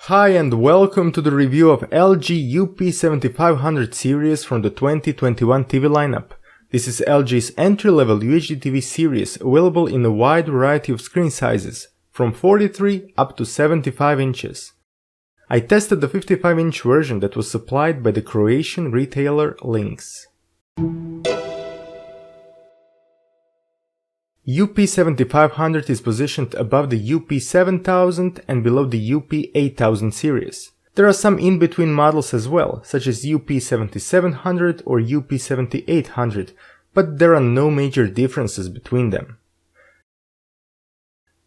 Hi and welcome to the review of LG UP7500 series from the 2021 TV lineup. This is LG's entry-level UHD TV series available in a wide variety of screen sizes, from 43 up to 75 inches. I tested the 55-inch version that was supplied by the Croatian retailer Lynx. UP7500 is positioned above the UP7000 and below the UP8000 series. There are some in-between models as well, such as UP7700 or UP7800, but there are no major differences between them.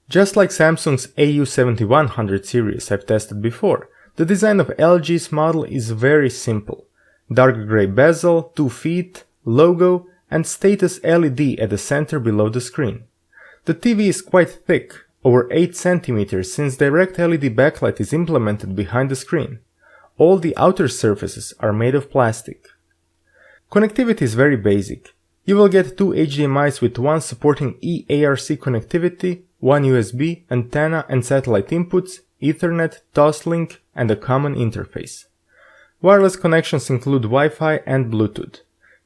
Just like Samsung's AU7100 series I've tested before, the design of LG's model is very simple. Dark grey bezel, 2 feet, logo, and status LED at the center below the screen. The TV is quite thick, over 8 cm, since direct LED backlight is implemented behind the screen. All the outer surfaces are made of plastic. Connectivity is very basic. You will get 2 HDMIs with one supporting eARC connectivity, one USB, antenna and satellite inputs, Ethernet, Toslink, and a common interface. Wireless connections include Wi-Fi and Bluetooth.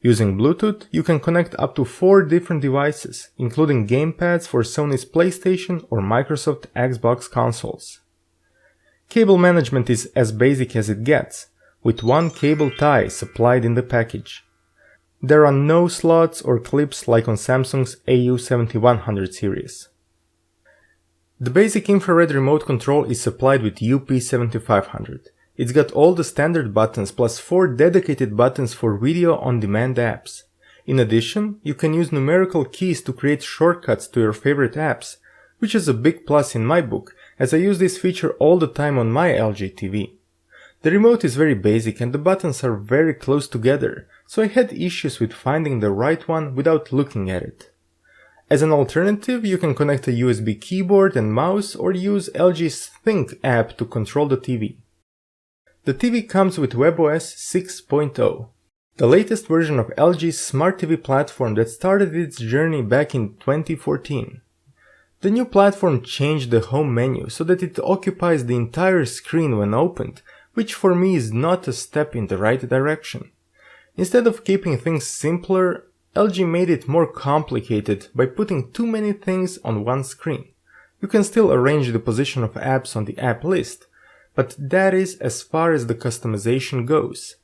Using Bluetooth, you can connect up to 4 different devices, including gamepads for Sony's PlayStation or Microsoft Xbox consoles. Cable management is as basic as it gets, with one cable tie supplied in the package. There are no slots or clips like on Samsung's AU7100 series. The basic infrared remote control is supplied with UP7500. It's got all the standard buttons plus 4 dedicated buttons for video on-demand apps. In addition, you can use numerical keys to create shortcuts to your favorite apps, which is a big plus in my book, as I use this feature all the time on my LG TV. The remote is very basic and the buttons are very close together, so I had issues with finding the right one without looking at it. As an alternative, you can connect a USB keyboard and mouse or use LG's Think app to control the TV. The TV comes with webOS 6.0, the latest version of LG's smart TV platform that started its journey back in 2014. The new platform changed the home menu so that it occupies the entire screen when opened, which for me is not a step in the right direction. Instead of keeping things simpler, LG made it more complicated by putting too many things on one screen. You can still arrange the position of apps on the app list, but that is as far as the customization goes.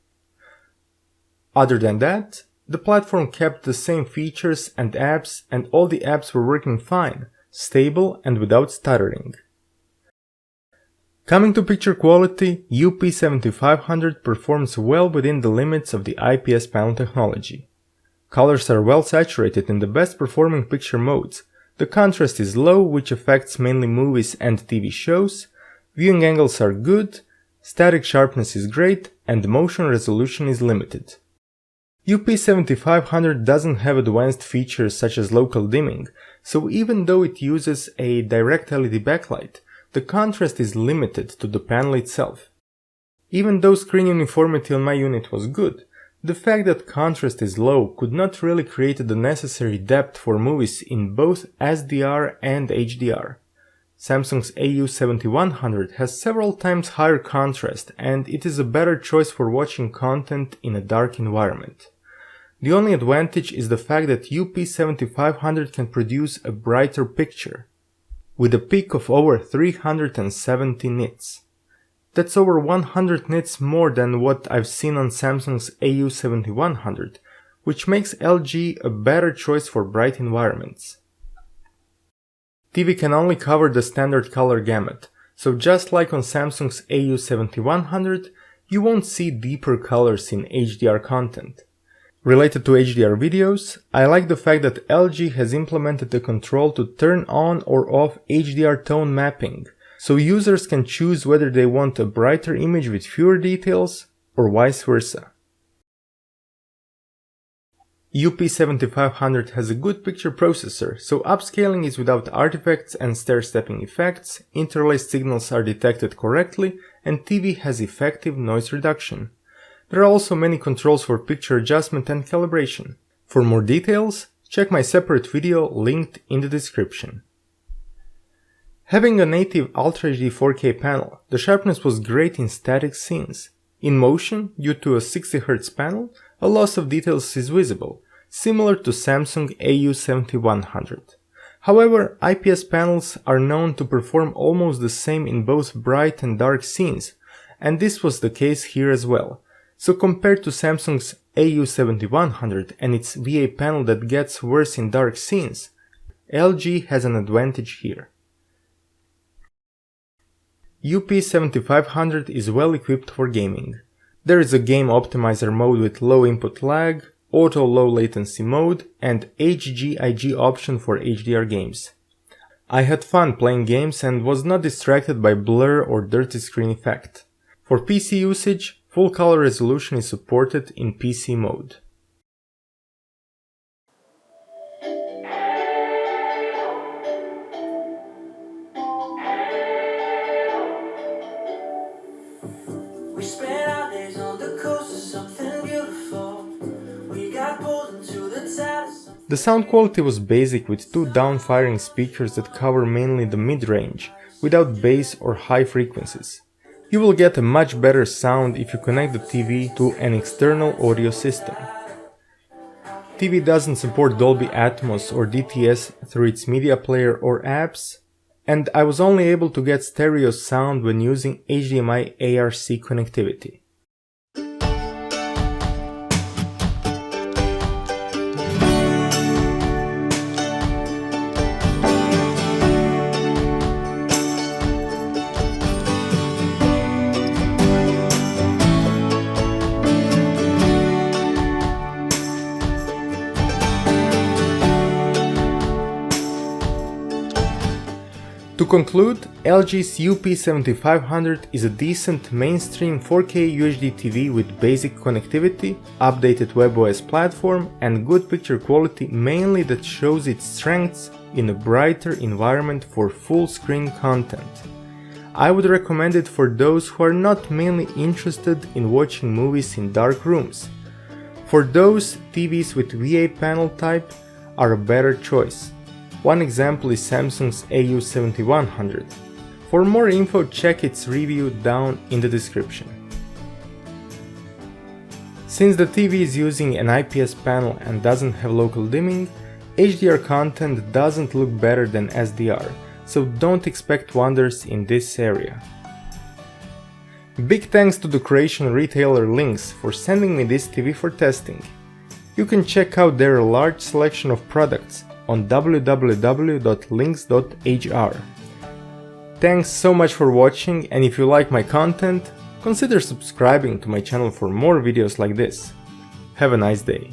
Other than that, the platform kept the same features and apps, and all the apps were working fine, stable and without stuttering. Coming to picture quality, UP7500 performs well within the limits of the IPS panel technology. Colors are well saturated in the best performing picture modes, the contrast is low, which affects mainly movies and TV shows, viewing angles are good, static sharpness is great, and motion resolution is limited. UP7500 doesn't have advanced features such as local dimming, so even though it uses a direct LED backlight, the contrast is limited to the panel itself. Even though screen uniformity on my unit was good, the fact that contrast is low could not really create the necessary depth for movies in both SDR and HDR. Samsung's AU7100 has several times higher contrast and it is a better choice for watching content in a dark environment. The only advantage is the fact that UP7500 can produce a brighter picture, with a peak of over 370 nits. That's over 100 nits more than what I've seen on Samsung's AU7100, which makes LG a better choice for bright environments. TV can only cover the standard color gamut, so just like on Samsung's AU7100, you won't see deeper colors in HDR content. Related to HDR videos, I like the fact that LG has implemented the control to turn on or off HDR tone mapping, so users can choose whether they want a brighter image with fewer details or vice versa. UP7500 has a good picture processor, so upscaling is without artifacts and stair-stepping effects, interlaced signals are detected correctly, and TV has effective noise reduction. There are also many controls for picture adjustment and calibration. For more details, check my separate video linked in the description. Having a native Ultra HD 4K panel, the sharpness was great in static scenes. In motion, due to a 60Hz panel, a loss of details is visible, similar to Samsung AU7100. However, IPS panels are known to perform almost the same in both bright and dark scenes, and this was the case here as well. So compared to Samsung's AU7100 and its VA panel that gets worse in dark scenes, LG has an advantage here. UP7500 is well equipped for gaming. There is a game optimizer mode with low input lag, auto low latency mode, and HGIG option for HDR games. I had fun playing games and was not distracted by blur or dirty screen effect. For PC usage, full color resolution is supported in PC mode. We spent our days on the coast of something beautiful. We got pulled into the tide. The sound quality was basic with two down-firing speakers that cover mainly the mid-range, without bass or high frequencies. You will get a much better sound if you connect the TV to an external audio system. TV doesn't support Dolby Atmos or DTS through its media player or apps, and I was only able to get stereo sound when using HDMI ARC connectivity. To conclude, LG's UP7500 is a decent mainstream 4K UHD TV with basic connectivity, updated webOS platform, and good picture quality, mainly that shows its strengths in a brighter environment for full screen content. I would recommend it for those who are not mainly interested in watching movies in dark rooms. For those, TVs with VA panel type are a better choice. One example is Samsung's AU7100. For more info, check its review down in the description. Since the TV is using an IPS panel and doesn't have local dimming, HDR content doesn't look better than SDR, so don't expect wonders in this area. Big thanks to the Croatian retailer Links for sending me this TV for testing. You can check out their large selection of products on www.links.hr. Thanks so much for watching, and if you like my content, consider subscribing to my channel for more videos like this. Have a nice day.